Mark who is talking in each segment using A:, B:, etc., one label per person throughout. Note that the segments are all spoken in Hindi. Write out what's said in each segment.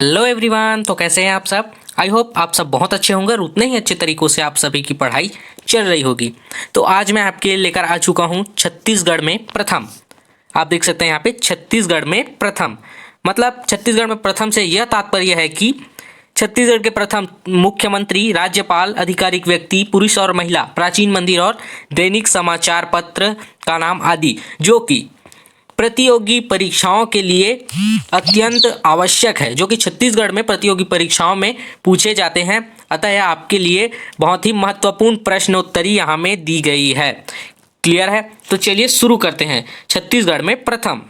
A: Hello everyone. तो कैसे हैं आप सब? आई होप आप सब बहुत अच्छे होंगे और उतने ही अच्छे तरीक़ों से आप सभी की पढ़ाई चल रही होगी। तो आज मैं आपके लिए लेकर आ चुका हूं छत्तीसगढ़ में प्रथम। आप देख सकते हैं यहाँ पे छत्तीसगढ़ में प्रथम, मतलब छत्तीसगढ़ में प्रथम से यह तात्पर्य है कि छत्तीसगढ़ के प्रथम मुख्यमंत्री, राज्यपाल, आधिकारिक व्यक्ति, पुरुष और महिला, प्राचीन मंदिर और दैनिक समाचार पत्र का नाम आदि, जो कि प्रतियोगी परीक्षाओं के लिए अत्यंत आवश्यक है, जो कि छत्तीसगढ़ में प्रतियोगी परीक्षाओं में पूछे जाते हैं। अतः यह आपके लिए बहुत ही महत्वपूर्ण प्रश्नोत्तरी यहाँ में दी गई है। क्लियर है? तो चलिए शुरू करते हैं। छत्तीसगढ़ में प्रथम,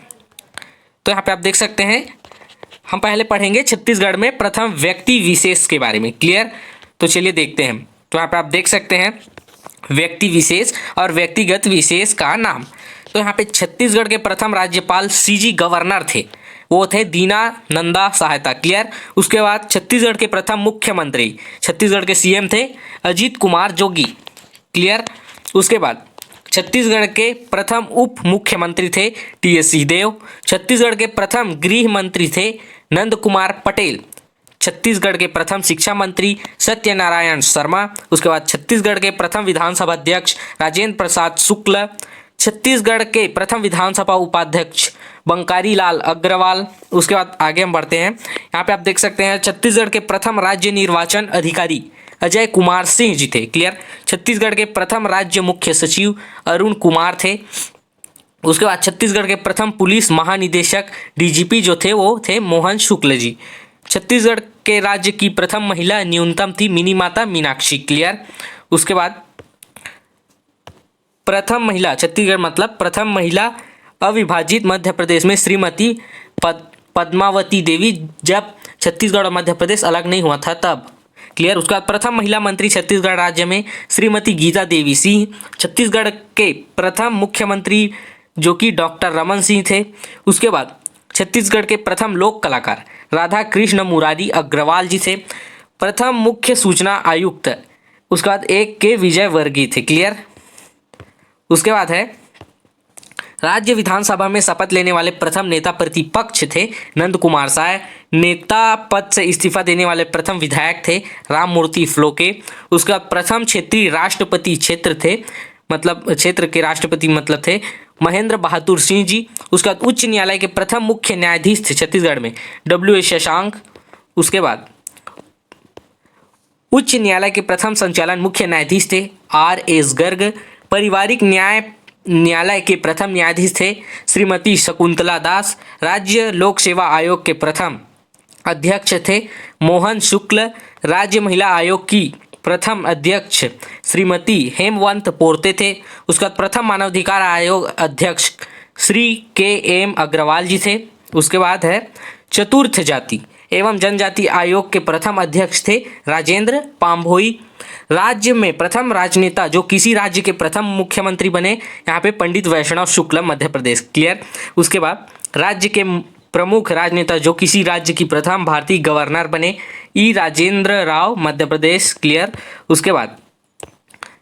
A: तो यहाँ पे आप देख सकते हैं, हम पहले पढ़ेंगे छत्तीसगढ़ में प्रथम व्यक्ति विशेष के बारे में। क्लियर? तो चलिए देखते हैं। तो यहाँ पे आप देख सकते हैं व्यक्ति विशेष और व्यक्तिगत विशेष का नाम। तो यहाँ पे छत्तीसगढ़ के प्रथम राज्यपाल सीजी गवर्नर थे, वो थे दीनानंदा सहायता। क्लियर? उसके बाद छत्तीसगढ़ के प्रथम मुख्यमंत्री, छत्तीसगढ़ के सीएम थे अजीत कुमार जोगी। क्लियर? उसके बाद छत्तीसगढ़ के प्रथम उप मुख्यमंत्री थे टीएस सिंहदेव। छत्तीसगढ़ के प्रथम गृह मंत्री थे नंद कुमार पटेल। छत्तीसगढ़ के प्रथम शिक्षा मंत्री सत्यनारायण शर्मा। उसके बाद छत्तीसगढ़ के प्रथम विधानसभा अध्यक्ष राजेंद्र प्रसाद शुक्ल। छत्तीसगढ़ के प्रथम विधानसभा उपाध्यक्ष बंकारी लाल अग्रवाल। उसके बाद आगे हम बढ़ते हैं। यहाँ पे आप देख सकते हैं छत्तीसगढ़ के प्रथम राज्य निर्वाचन अधिकारी अजय कुमार सिंह जी थे। क्लियर? छत्तीसगढ़ के प्रथम राज्य मुख्य सचिव अरुण कुमार थे। उसके बाद छत्तीसगढ़ के प्रथम पुलिस महानिदेशक डीजीपी जो थे वो थे मोहन शुक्ल जी। छत्तीसगढ़ के राज्य की प्रथम महिला न्यूनतम थी मिनीमाता मीनाक्षी। क्लियर? उसके बाद प्रथम महिला, छत्तीसगढ़ मतलब प्रथम महिला अविभाजित मध्य प्रदेश में श्रीमती पद्मावती देवी, जब छत्तीसगढ़ और मध्य प्रदेश अलग नहीं हुआ था तब। क्लियर? उसके बाद प्रथम महिला मंत्री छत्तीसगढ़ राज्य में श्रीमती गीता देवी सिंह। छत्तीसगढ़ के प्रथम मुख्यमंत्री जो कि डॉक्टर रमन सिंह थे। उसके बाद छत्तीसगढ़ के प्रथम लोक कलाकार राधा कृष्ण मुरारी अग्रवाल जी थे। प्रथम मुख्य सूचना आयुक्त उसके बाद एक के विजय वर्गीय थे। क्लियर? उसके बाद है राज्य विधानसभा में शपथ लेने वाले प्रथम नेता प्रतिपक्ष थे नंद कुमार साय। नेता पद से इस्तीफा देने वाले प्रथम विधायक थे राममूर्ति फ्लोके। उसके बाद प्रथम क्षेत्रीय राष्ट्रपति क्षेत्र के राष्ट्रपति थे महेंद्र बहादुर सिंह जी। उसके बाद उच्च न्यायालय के प्रथम मुख्य न्यायाधीश थे छत्तीसगढ़ में W.A. शशांक। उसके बाद उच्च न्यायालय के प्रथम संचालन मुख्य न्यायाधीश थे R.S. गर्ग। पारिवारिक न्यायालय के प्रथम न्यायाधीश थे श्रीमती शकुंतला दास। राज्य लोक सेवा आयोग के प्रथम अध्यक्ष थे मोहन शुक्ल। राज्य महिला आयोग की प्रथम अध्यक्ष श्रीमती हेमवंत पोर्ते थे। उसके बाद प्रथम मानवाधिकार आयोग अध्यक्ष श्री KM अग्रवाल जी थे। उसके बाद है चतुर्थ जाति एवं जनजाति आयोग के प्रथम अध्यक्ष थे राजेंद्र पाम्भोई। राज्य में प्रथम राजनेता जो किसी राज्य के प्रथम मुख्यमंत्री बने, यहाँ पे पंडित वैष्णव शुक्ल मध्य प्रदेश। क्लियर? उसके बाद राज्य के प्रमुख राजनेता जो किसी राज्य की प्रथम भारतीय गवर्नर बने E. राजेंद्र राव मध्य प्रदेश। क्लियर? उसके बाद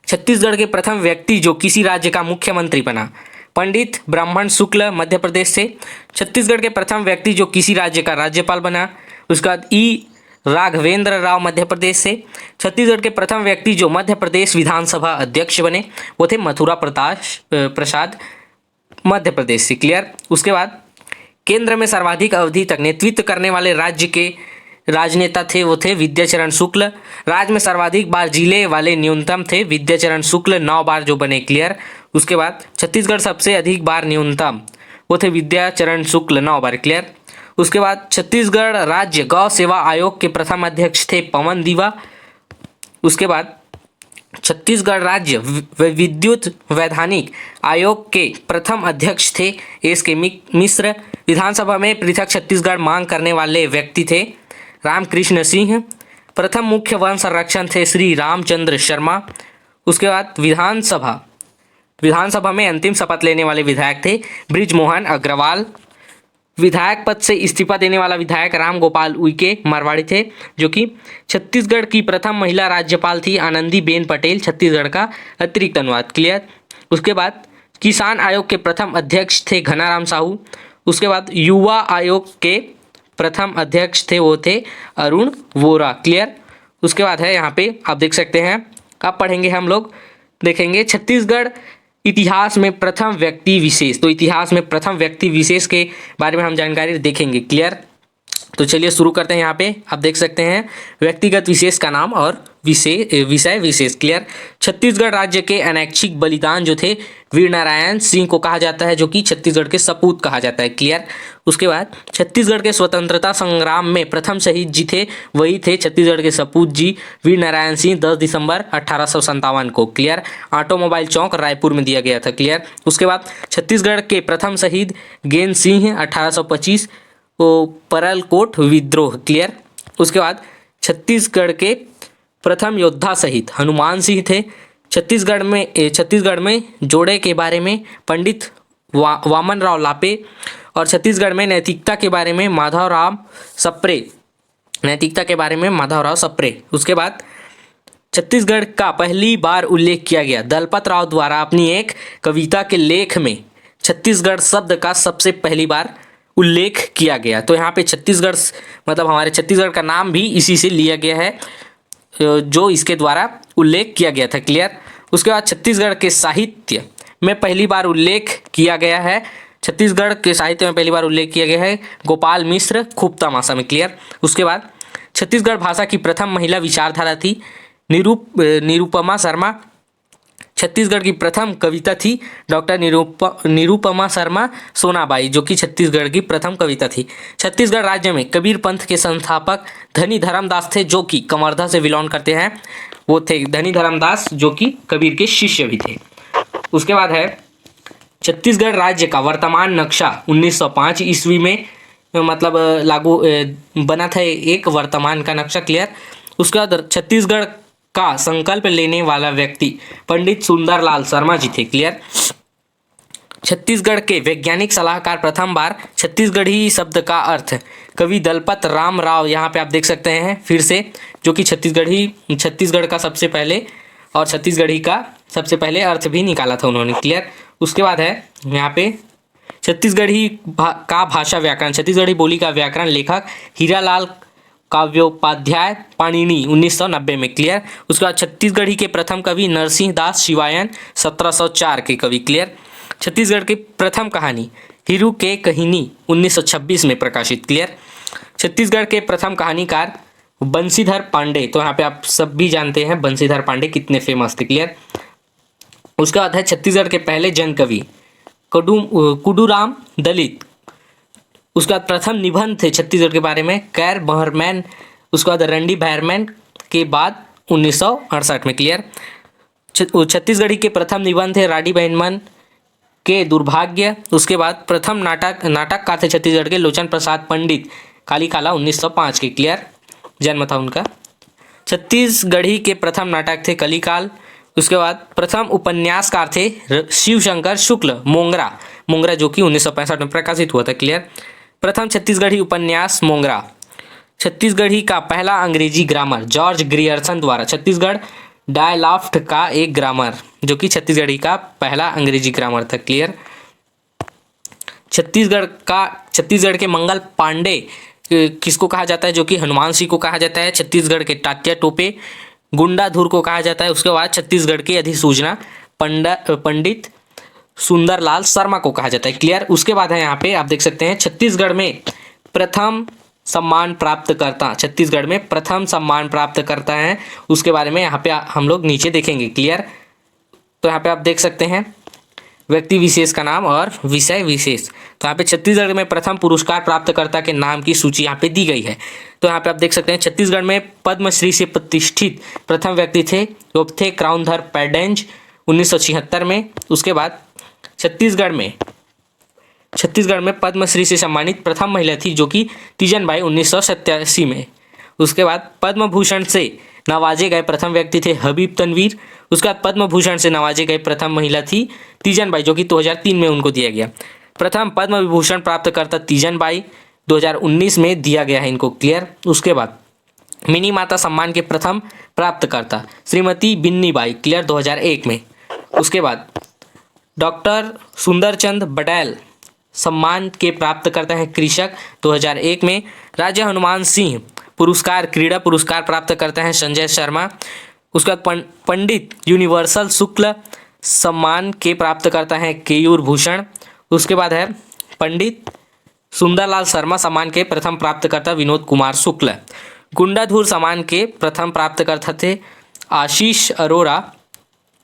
A: छत्तीसगढ़ के प्रथम व्यक्ति जो किसी राज्य का मुख्यमंत्री बना पंडित ब्राह्मण शुक्ल मध्य प्रदेश से। छत्तीसगढ़ के प्रथम व्यक्ति जो किसी राज्य का राज्यपाल बना, उसके बाद E. राघवेंद्र राव मध्य प्रदेश से। छत्तीसगढ़ के प्रथम व्यक्ति जो मध्य प्रदेश विधानसभा अध्यक्ष बने वो थे मथुरा प्रसाद मध्य प्रदेश से। क्लियर? उसके बाद केंद्र में सर्वाधिक अवधि तक नेतृत्व करने वाले राज्य के राजनेता थे वो थे विद्याचरण शुक्ल। राज्य में सर्वाधिक बार जिले वाले न्यूनतम थे विद्याचरण शुक्ल 9 बार जो बने। क्लियर? उसके बाद छत्तीसगढ़ सबसे अधिक बार न्यूनतम वो थे विद्याचरण शुक्ल 9 बार। क्लियर? उसके बाद छत्तीसगढ़ राज्य गौ सेवा आयोग के प्रथम अध्यक्ष थे पवन दीवा। उसके बाद छत्तीसगढ़ राज्य विद्युत वैधानिक आयोग के प्रथम अध्यक्ष थे SK मिश्र। विधानसभा में पृथक छत्तीसगढ़ मांग करने वाले व्यक्ति थे रामकृष्ण सिंह। प्रथम मुख्य वन संरक्षण थे श्री रामचंद्र शर्मा। उसके बाद विधानसभा में अंतिम शपथ लेने वाले विधायक थे बृजमोहन अग्रवाल। विधायक पद से इस्तीफा देने वाला विधायक राम गोपाल उइके मारवाड़ी थे, जो कि छत्तीसगढ़ की प्रथम महिला राज्यपाल थी आनंदीबेन पटेल, छत्तीसगढ़ का अतिरिक्त अनुवाद। क्लियर? उसके बाद किसान आयोग के प्रथम अध्यक्ष थे घनाराम साहू। उसके बाद युवा आयोग के प्रथम अध्यक्ष थे वो थे अरुण वोरा। क्लियर। उसके बाद है यहाँ पे आप देख सकते हैं, अब पढ़ेंगे हम लोग, देखेंगे छत्तीसगढ़ इतिहास में प्रथम व्यक्ति विशेष। तो इतिहास में प्रथम व्यक्ति विशेष के बारे में हम जानकारी देखेंगे। क्लियर। तो चलिए शुरू करते हैं। यहाँ पे आप देख सकते हैं व्यक्तिगत विशेष का नाम और विषय विशेष। क्लियर। छत्तीसगढ़ राज्य के अनैच्छिक बलिदान जो थे वीर नारायण सिंह को कहा जाता है, जो कि छत्तीसगढ़ के सपूत कहा जाता है। क्लियर। उसके बाद छत्तीसगढ़ के स्वतंत्रता संग्राम में प्रथम शहीद जी थे, वही थे छत्तीसगढ़ के सपूत जी वीर नारायण सिंह, 10 दिसंबर 1857 को। क्लियर। ऑटोमोबाइल चौक रायपुर में दिया गया था। क्लियर। उसके बाद छत्तीसगढ़ के प्रथम शहीद गेंद सिंह 1825 वो परलकोट विद्रोह। क्लियर। उसके बाद छत्तीसगढ़ के प्रथम योद्धा शहीद हनुमान सिंह थे। छत्तीसगढ़ में जोड़े के बारे में पंडित वामन राव लापे, और छत्तीसगढ़ में नैतिकता के बारे में माधवराव सप्रे। उसके बाद छत्तीसगढ़ का पहली बार उल्लेख किया गया दलपत राव द्वारा अपनी एक कविता के लेख में छत्तीसगढ़ शब्द का सबसे पहली बार उल्लेख किया गया। तो यहाँ पे छत्तीसगढ़ मतलब हमारे छत्तीसगढ़ का नाम भी इसी से लिया गया है, जो इसके द्वारा उल्लेख किया गया था। क्लियर। उसके बाद छत्तीसगढ़ के साहित्य में पहली बार उल्लेख किया गया है, छत्तीसगढ़ के साहित्य में पहली बार उल्लेख किया गया है गोपाल मिश्र खूब तमाशा में। क्लियर। उसके बाद छत्तीसगढ़ भाषा की प्रथम महिला विचारधारा थी निरुपमा शर्मा। छत्तीसगढ़ की प्रथम कविता थी डॉक्टर निरुपमा शर्मा सोनाबाई, जो कि छत्तीसगढ़ की प्रथम कविता थी। छत्तीसगढ़ राज्य में कबीर पंथ के संस्थापक धनी धर्मदास थे, जो कि कवर्धा से बिलोंग करते हैं, वो थे धनी धर्मदास, जो कि कबीर के शिष्य भी थे। उसके बाद है छत्तीसगढ़ राज्य का वर्तमान नक्शा 1905 ईस्वी में मतलब लागू बना था एक वर्तमान का नक्शा। क्लियर। उसके बाद छत्तीसगढ़ का संकल्प लेने वाला व्यक्ति पंडित सुंदरलाल शर्मा जी थे। क्लियर। छत्तीसगढ़ के वैज्ञानिक सलाहकार प्रथम बार छत्तीसगढ़ी शब्द का अर्थ कवि दलपत राम राव, यहाँ पे आप देख सकते हैं फिर से, जो कि छत्तीसगढ़ का सबसे पहले और छत्तीसगढ़ी का सबसे पहले अर्थ भी निकाला था उन्होंने। क्लियर। उसके बाद है यहाँ पे छत्तीसगढ़ी का भाषा व्याकरण, छत्तीसगढ़ी बोली का व्याकरण लेखक हीरालाल काव्योपाध्याय पाणिनि 1990 में। क्लियर। उसके बाद छत्तीसगढ़ी के प्रथम कवि नरसिंह दास शिवायन 1704 के कवि। क्लियर। छत्तीसगढ़ की प्रथम कहानी हिरू के कहिनी 1926 में प्रकाशित। क्लियर। छत्तीसगढ़ के प्रथम कहानीकार बंशीधर पांडे, तो यहाँ पे आप सब भी जानते हैं बंशीधर पांडे कितने फेमस थे। क्लियर। उसके बाद है छत्तीसगढ़ के पहले जन कवि कुडूराम दलित। उसके बाद प्रथम निबंध थे छत्तीसगढ़ के बारे में कैर बहरमैन, उसके बाद रंडी बहरमैन के बाद 1968 में। क्लियर। छत्तीसगढ़ी के प्रथम निबंध थे राडी बहनमन के दुर्भाग्य। उसके बाद प्रथम नाटककार थे छत्तीसगढ़ के लोचन प्रसाद पंडित कालीकाला 1905 के। क्लियर। जन्म था उनका। छत्तीसगढ़ी के प्रथम नाटक थे कलिकाल। उसके बाद प्रथम उपन्यासकार थे शिवशंकर शुक्ल मोंगरा, जो कि 1965 में प्रकाशित हुआ था। क्लियर। प्रथम छत्तीसगढ़ी उपन्यास मोंगरा। छत्तीसगढ़ी का पहला अंग्रेजी ग्रामर जॉर्ज ग्रियर्सन द्वारा छत्तीसगढ़ डायलॉफ्ट का एक ग्रामर, जो कि छत्तीसगढ़ी का पहला अंग्रेजी ग्रामर था। क्लियर। छत्तीसगढ़ के मंगल पांडे किसको कहा जाता है, जो कि हनुमान सिंह को कहा जाता है। छत्तीसगढ़ के तात्या टोपे गुंडाधुर को कहा जाता है। उसके बाद छत्तीसगढ़ के अधिसूचना पंडित सुंदरलाल शर्मा को कहा जाता है। क्लियर। उसके बाद है यहाँ पे आप देख सकते हैं छत्तीसगढ़ में प्रथम सम्मान प्राप्त करता है, उसके बारे में यहाँ पे हम लोग नीचे देखेंगे। क्लियर। तो यहाँ पे आप देख सकते हैं व्यक्ति विशेष का नाम और विषय विशेष। तो यहाँ पे छत्तीसगढ़ में प्रथम पुरस्कार प्राप्तकर्ता के नाम की सूची यहाँ पे दी गई है। तो यहाँ पे आप देख सकते हैं छत्तीसगढ़ में पद्मश्री से प्रतिष्ठित प्रथम व्यक्ति थे वो थे क्राउनधर पैडेंज 1976 में। उसके बाद छत्तीसगढ़ में पद्मश्री से सम्मानित प्रथम महिला थी, जो कि तीजनबाई 1987 में। उसके बाद पद्म भूषण से नवाजे गए प्रथम व्यक्ति थे हबीब तनवीर। उसके बाद पद्म भूषण से नवाजे गए प्रथम महिला थी तीजनबाई, जो कि 2003 में उनको दिया गया। प्रथम पद्म विभूषण प्राप्तकर्ता तीजनबाई 2019 में दिया गया है इनको। क्लियर। उसके बाद मिनी माता सम्मान के प्रथम प्राप्तकर्ता श्रीमती बिन्नी बाई। क्लियर। 2001 में। उसके बाद डॉक्टर सुंदरचंद बडैल सम्मान के प्राप्तकर्ता हैं कृषक 2001 में। राजा हनुमान सिंह पुरस्कार क्रीड़ा पुरस्कार प्राप्त करते हैं संजय शर्मा। उसके बाद पंडित यूनिवर्सल शुक्ल सम्मान के प्राप्तकर्ता हैं केयूर भूषण। उसके बाद है पंडित सुंदरलाल शर्मा सम्मान के प्रथम प्राप्तकर्ता विनोद कुमार शुक्ल। गुंडाधुर सम्मान के प्रथम प्राप्तकर्ता थे आशीष अरोरा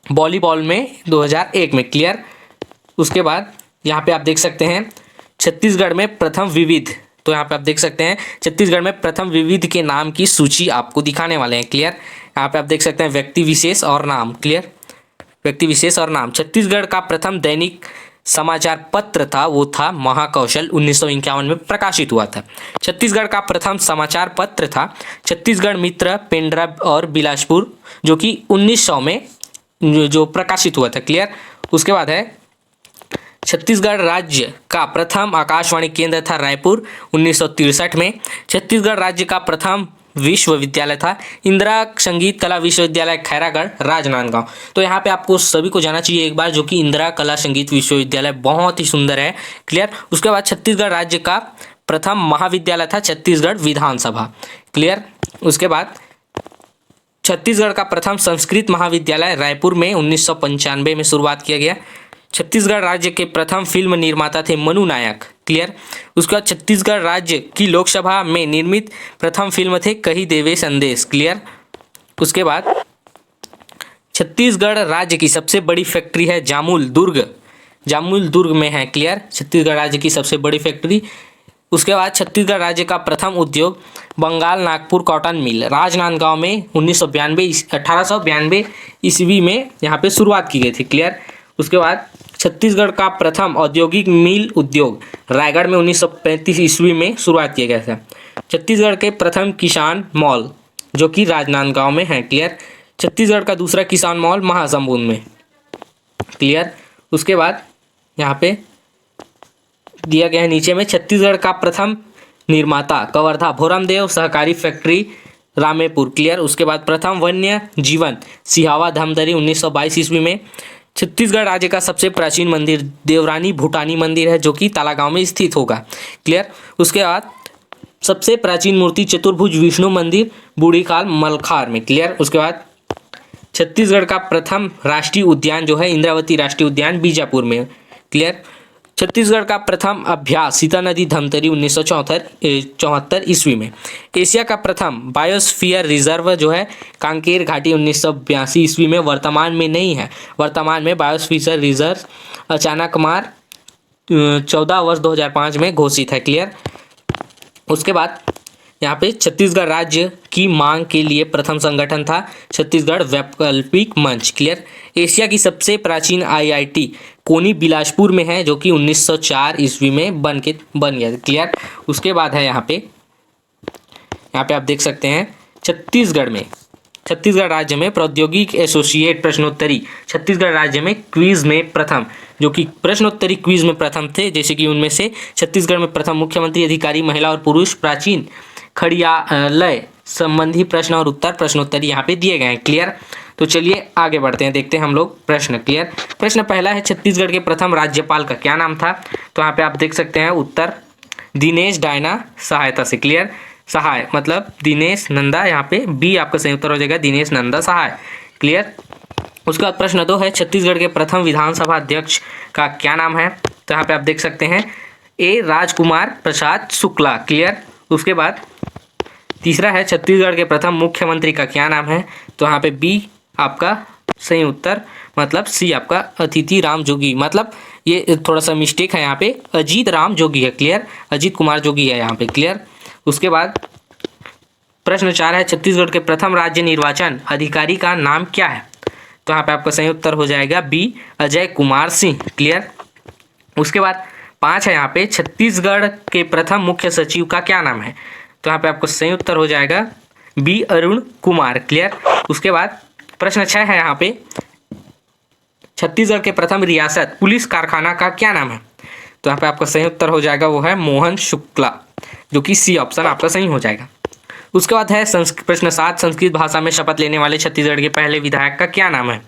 A: वॉलीबॉल में 2001 में। क्लियर। उसके बाद यहाँ पे आप देख सकते हैं छत्तीसगढ़ में प्रथम विविध, तो यहाँ पे आप देख सकते हैं छत्तीसगढ़ में प्रथम विविध के नाम की सूची आपको दिखाने वाले हैं। क्लियर। यहाँ पे आप देख सकते हैं व्यक्ति विशेष और नाम। क्लियर। व्यक्ति विशेष और नाम। छत्तीसगढ़ का प्रथम दैनिक समाचार पत्र था वो था महाकौशल 1951 में प्रकाशित हुआ था। छत्तीसगढ़ का प्रथम समाचार पत्र था छत्तीसगढ़ मित्र पेंड्रा और बिलासपुर जो कि 1900 में जो प्रकाशित हुआ था। क्लियर। उसके बाद है छत्तीसगढ़ राज्य का प्रथम आकाशवाणी केंद्र था रायपुर 1963 में। छत्तीसगढ़ राज्य का प्रथम विश्वविद्यालय था इंदिरा संगीत कला विश्वविद्यालय खैरागढ़ राजनांदगांव। तो यहाँ पे आपको सभी को जाना चाहिए एक बार, जो कि इंदिरा कला संगीत विश्वविद्यालय बहुत ही सुंदर है। क्लियर। उसके बाद छत्तीसगढ़ राज्य का प्रथम महाविद्यालय था छत्तीसगढ़ विधानसभा। क्लियर। उसके बाद छत्तीसगढ़ का प्रथम संस्कृत महाविद्यालय रायपुर में 1995 में शुरुआत किया गया। छत्तीसगढ़ राज्य के प्रथम फिल्म निर्माता थे मनु नायक। क्लियर। उसके बाद छत्तीसगढ़ राज्य की लोकसभा में निर्मित प्रथम फिल्म थे कही देवे संदेश। क्लियर। उसके बाद छत्तीसगढ़ राज्य की सबसे बड़ी फैक्ट्री है जामुल दुर्ग में है। क्लियर। छत्तीसगढ़ राज्य की सबसे बड़ी फैक्ट्री। उसके बाद छत्तीसगढ़ राज्य का प्रथम उद्योग बंगाल नागपुर कॉटन मिल राजनांदगांव में 1892 ईस्वी में यहाँ पे शुरुआत की गई थी। क्लियर। उसके बाद छत्तीसगढ़ का प्रथम औद्योगिक मिल उद्योग रायगढ़ में 1935 ईस्वी में शुरुआत किया गया था। छत्तीसगढ़ के प्रथम किसान मॉल जो कि राजनांदगांव में है। क्लियर। छत्तीसगढ़ का दूसरा किसान मॉल महासमुंद में। क्लियर। उसके बाद यहाँ पे दिया गया है नीचे में छत्तीसगढ़ का प्रथम निर्माता कवर्धा भोरमदेव सहकारी फैक्ट्री रामेपुर। क्लियर। उसके बाद प्रथम वन्य जीवन सिहावा धमतरी 1922 ईस्वी में। छत्तीसगढ़ राज्य का सबसे प्राचीन मंदिर देवरानी भूटानी मंदिर है जो कि तालागांव में स्थित होगा। क्लियर। उसके बाद सबसे प्राचीन मूर्ति चतुर्भुज विष्णु मंदिर बूढ़ीखाल मलखार में। क्लियर। उसके बाद छत्तीसगढ़ का प्रथम राष्ट्रीय उद्यान जो है इंद्रावती राष्ट्रीय उद्यान बीजापुर में। क्लियर। छत्तीसगढ़ का प्रथम अभ्यास सीता नदी धमतरी 1974 ईस्वी में। एशिया का प्रथम बायोस्फीयर रिजर्व जो है कांकेर घाटी 1982 ईस्वी में वर्तमान में नहीं है। वर्तमान में बायोस्फीयर रिजर्व अचानक मार 14 वर्ष 2005 में घोषित है। क्लियर। उसके बाद यहाँ पे छत्तीसगढ़ राज्य की मांग के लिए प्रथम संगठन था छत्तीसगढ़ वैकल्पिक मंच। क्लियर। एशिया की सबसे प्राचीन आईआईटी कोनी बिलासपुर में है जो कि 1904 ईस्वी में बन गया। क्लियर। उसके बाद है यहाँ पे आप देख सकते हैं छत्तीसगढ़ राज्य में प्रौद्योगिक एसोसिएट प्रश्नोत्तरी छत्तीसगढ़ राज्य में क्विज में प्रथम जो कि प्रश्नोत्तरी क्विज में प्रथम थे, जैसे कि उनमें से छत्तीसगढ़ में प्रथम मुख्यमंत्री अधिकारी महिला और पुरुष प्राचीन खड़ियालय संबंधी प्रश्न और उत्तर प्रश्नोत्तरी यहाँ पे दिए गए हैं। क्लियर। तो चलिए आगे बढ़ते हैं, देखते हैं हम लोग प्रश्न। क्लियर। प्रश्न पहला है छत्तीसगढ़ के प्रथम राज्यपाल का क्या नाम था? तो यहाँ पे आप देख सकते हैं उत्तर दिनेश डायना सहायता से। क्लियर। सहाय मतलब दिनेश नंदा, यहाँ पे बी आपका सही उत्तर हो जाएगा दिनेश नंदा सहाय। क्लियर। उसके बाद प्रश्न 2 है छत्तीसगढ़ के प्रथम विधानसभा अध्यक्ष का क्या नाम है? तो यहाँ पे आप देख सकते हैं ए राजकुमार प्रसाद शुक्ला। क्लियर। उसके बाद तीसरा है छत्तीसगढ़ के प्रथम मुख्यमंत्री का क्या नाम है? तो यहाँ पे बी आपका सही उत्तर मतलब सी आपका अतिथि राम जोगी, मतलब ये थोड़ा सा मिस्टेक है यहाँ पे, अजीत राम जोगी है। क्लियर। अजीत कुमार जोगी है यहाँ पे। क्लियर। उसके बाद प्रश्न 4 है छत्तीसगढ़ के प्रथम राज्य निर्वाचन अधिकारी का नाम क्या है? तो यहाँ पे आपका सही उत्तर हो जाएगा बी अजय कुमार सिंह। क्लियर। उसके बाद 5 है यहाँ पे छत्तीसगढ़ के प्रथम मुख्य सचिव का क्या नाम है? तो यहाँ पे आपको सही उत्तर हो जाएगा बी अरुण कुमार। क्लियर। उसके बाद प्रश्न 6 है यहाँ पे छत्तीसगढ़ के प्रथम रियासत पुलिस कारखाना का क्या नाम है? तो यहाँ पे आपका सही उत्तर हो जाएगा वो है मोहन शुक्ला, जो कि सी ऑप्शन आपका सही हो जाएगा। उसके बाद है प्रश्न 7 संस्कृत भाषा में शपथ लेने वाले छत्तीसगढ़ के पहले विधायक का क्या नाम है?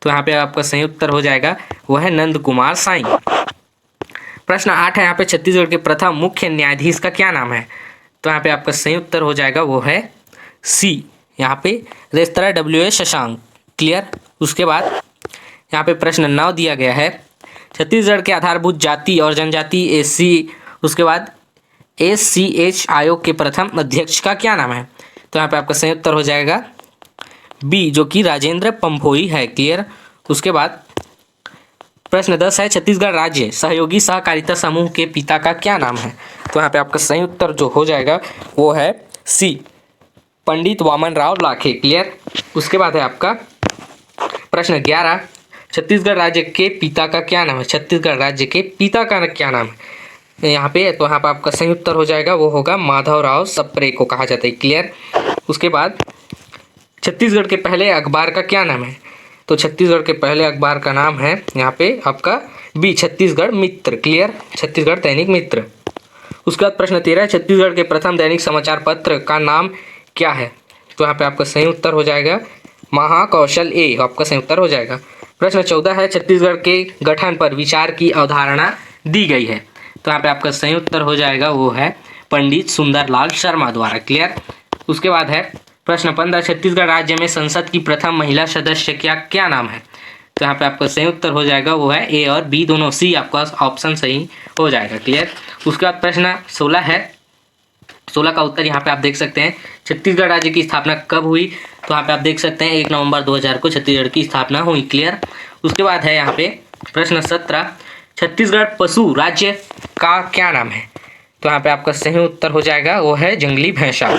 A: तो यहाँ पे आपका सही उत्तर हो जाएगा वो है नंद कुमार साई। प्रश्न 8 है यहाँ पे, छत्तीसगढ़ के प्रथम मुख्य न्यायाधीश का क्या नाम है? तो यहाँ पे आपका सही उत्तर हो जाएगा वो है सी, यहाँ पे रेस्तरा WA शशांक। क्लियर। उसके बाद यहाँ पे प्रश्न 9 दिया गया है, छत्तीसगढ़ के आधारभूत जाति और जनजाति उसके बाद SCH आयोग के प्रथम अध्यक्ष का क्या नाम है? तो यहाँ पे आपका सही उत्तर हो जाएगा बी, जो कि राजेंद्र पंभोई है। क्लियर। उसके बाद प्रश्न 10 है, छत्तीसगढ़ राज्य सहयोगी सहकारिता समूह के पिता का क्या नाम है? तो यहाँ पे आपका सही उत्तर जो हो जाएगा वो है सी, पंडित वामन राव लाखे। क्लियर। उसके बाद है आपका प्रश्न 11, छत्तीसगढ़ राज्य के पिता का क्या नाम है? छत्तीसगढ़ राज्य के पिता का क्या नाम है यहाँ पे? तो यहाँ पे आपका सही उत्तर हो जाएगा वो होगा माधवराव सप्रे को कहा जाता है। क्लियर। उसके बाद छत्तीसगढ़ के पहले अखबार का क्या नाम है? तो छत्तीसगढ़ के पहले अखबार का नाम है यहाँ पे आपका बी, छत्तीसगढ़ मित्र। क्लियर। छत्तीसगढ़ दैनिक मित्र। उसके बाद प्रश्न 13, छत्तीसगढ़ के प्रथम दैनिक समाचार पत्र का नाम क्या है? तो यहाँ पे आपका सही उत्तर हो जाएगा महाकौशल ए, आपका सही उत्तर हो जाएगा। प्रश्न 14 है, छत्तीसगढ़ के गठन पर विचार की अवधारणा दी गई है। तो यहाँ पे आपका सही उत्तर हो जाएगा वो है पंडित सुंदरलाल शर्मा द्वारा। क्लियर। उसके बाद है प्रश्न 15, छत्तीसगढ़ राज्य में संसद की प्रथम महिला सदस्य क्या नाम है? तो यहाँ पे आपका सही उत्तर हो जाएगा वो है ए और बी दोनों, सी आपका ऑप्शन सही हो जाएगा। क्लियर। उसके बाद प्रश्न 16 है, 16 का उत्तर यहाँ पे आप देख सकते हैं, छत्तीसगढ़ राज्य की स्थापना कब हुई? तो यहाँ पे आप देख सकते हैं 1 नवंबर 2000 को छत्तीसगढ़ की स्थापना हुई। क्लियर। उसके बाद है यहाँ पे प्रश्न 17, छत्तीसगढ़ पशु राज्य का क्या नाम है? तो यहाँ पे आपका सही उत्तर हो जाएगा वो है जंगली भैंसा।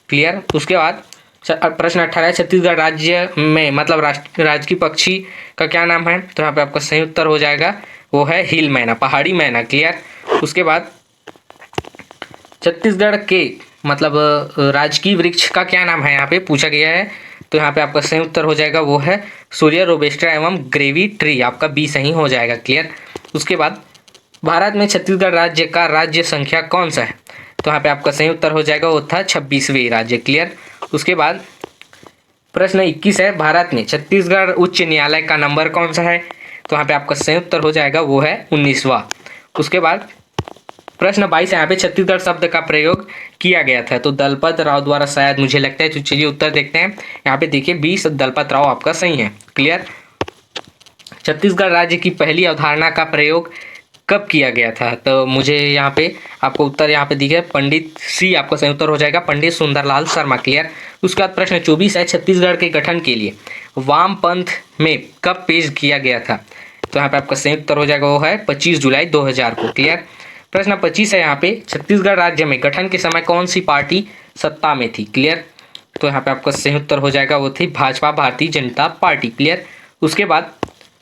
A: क्लियर। उसके बाद प्रश्न 18, छत्तीसगढ़ राज्य में मतलब राजकीय पक्षी का क्या नाम है? तो यहाँ पे आपका सही उत्तर हो जाएगा वो है हिल मैना, पहाड़ी मैना। क्लियर। उसके बाद छत्तीसगढ़ के मतलब राजकीय वृक्ष का क्या नाम है यहाँ पे पूछा गया है। तो यहाँ पे आपका सही उत्तर हो जाएगा वो है सूर्य रोबेस्टा एवं ग्रेवी ट्री, आपका बी सही हो जाएगा। क्लियर। उसके बाद भारत में छत्तीसगढ़ राज्य का राज्य संख्या कौन सा है? तो यहाँ पे आपका सही उत्तर हो जाएगा वो था 26वें राज्य। क्लियर। उसके बाद प्रश्न 21 है, भारत में छत्तीसगढ़ उच्च न्यायालय का नंबर कौन सा है? तो यहाँ पे आपका सही उत्तर हो जाएगा वो है 19वां। उसके बाद प्रश्न 22 यहाँ पे छत्तीसगढ़ शब्द का प्रयोग किया गया था, तो दलपत राव द्वारा शायद, मुझे लगता है। तो चलिए उत्तर देखते हैं। यहाँ पे देखिए 20 दलपत राव आपका सही है। क्लियर। छत्तीसगढ़ राज्य की पहली अवधारणा का प्रयोग कब किया गया था? तो मुझे यहाँ पे आपको उत्तर यहाँ पे दिखे पंडित, सी आपका सही उत्तर हो जाएगा पंडित सुंदरलाल शर्मा। क्लियर। उसके बाद प्रश्न 24 है, छत्तीसगढ़ के गठन के लिए वामपंथ में कब पेश किया गया था? तो यहाँ पे आपका सही उत्तर हो जाएगा वो है 25 जुलाई 2000 को। क्लियर। प्रश्न 25 है यहाँ पे, छत्तीसगढ़ राज्य में गठन के समय कौन सी पार्टी सत्ता में थी? क्लियर। तो यहाँ पे आपका सही उत्तर हो जाएगा वो थी भाजपा, भारतीय जनता पार्टी। क्लियर। उसके बाद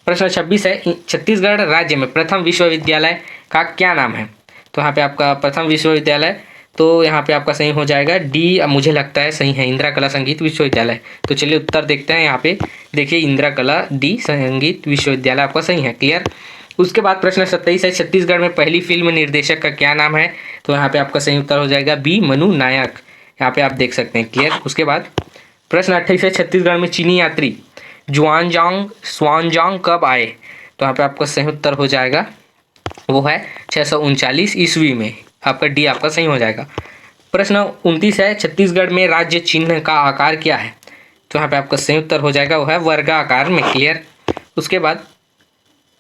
A: प्रश्न 26 है, छत्तीसगढ़ राज्य में प्रथम विश्वविद्यालय का क्या नाम है? तो यहाँ पे आपका प्रथम विश्वविद्यालय, तो यहाँ पे आपका सही हो जाएगा डी, मुझे लगता है सही है, इंदिरा कला संगीत विश्वविद्यालय। तो चलिए उत्तर देखते हैं। यहाँ पे देखिए इंदिरा कला डी संगीत विश्वविद्यालय आपका सही है। क्लियर। उसके बाद प्रश्न 27 है, छत्तीसगढ़ में पहली फिल्म निर्देशक का क्या नाम है? तो यहाँ पे आपका सही उत्तर हो जाएगा बी, मनु नायक। यहाँ पे आप देख सकते हैं। क्लियर। उसके बाद प्रश्न 28 है, छत्तीसगढ़ में चीनी यात्री स्वानजांग कब आए? तो यहाँ पे आपका सही उत्तर हो जाएगा वो है 639 ईस्वी में, आपका डी आपका सही हो जाएगा। प्रश्न 29 है, छत्तीसगढ़ में राज्य चिन्ह का आकार क्या है? तो यहाँ पे आपका सही उत्तर हो जाएगा वो है वर्गाकार में। क्लियर। उसके बाद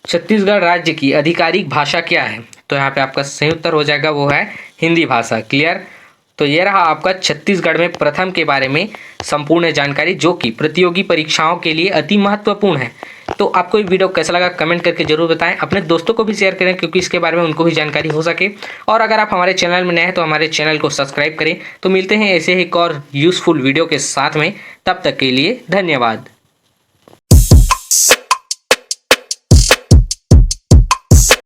A: छत्तीसगढ़ राज्य की आधिकारिक भाषा क्या है? तो यहाँ पे आपका सही उत्तर हो जाएगा वो है हिंदी भाषा। क्लियर। तो ये रहा आपका छत्तीसगढ़ में प्रथम के बारे में संपूर्ण जानकारी, जो कि प्रतियोगी परीक्षाओं के लिए अति महत्वपूर्ण है। तो आपको ये वीडियो कैसा लगा कमेंट करके जरूर बताएं, अपने दोस्तों को भी शेयर करें क्योंकि इसके बारे में उनको भी जानकारी हो सके। और अगर आप हमारे चैनल में नए हैं तो हमारे चैनल को सब्सक्राइब करें। तो मिलते हैं ऐसे ही एक और यूज़फुल वीडियो के साथ में, तब तक के लिए धन्यवाद।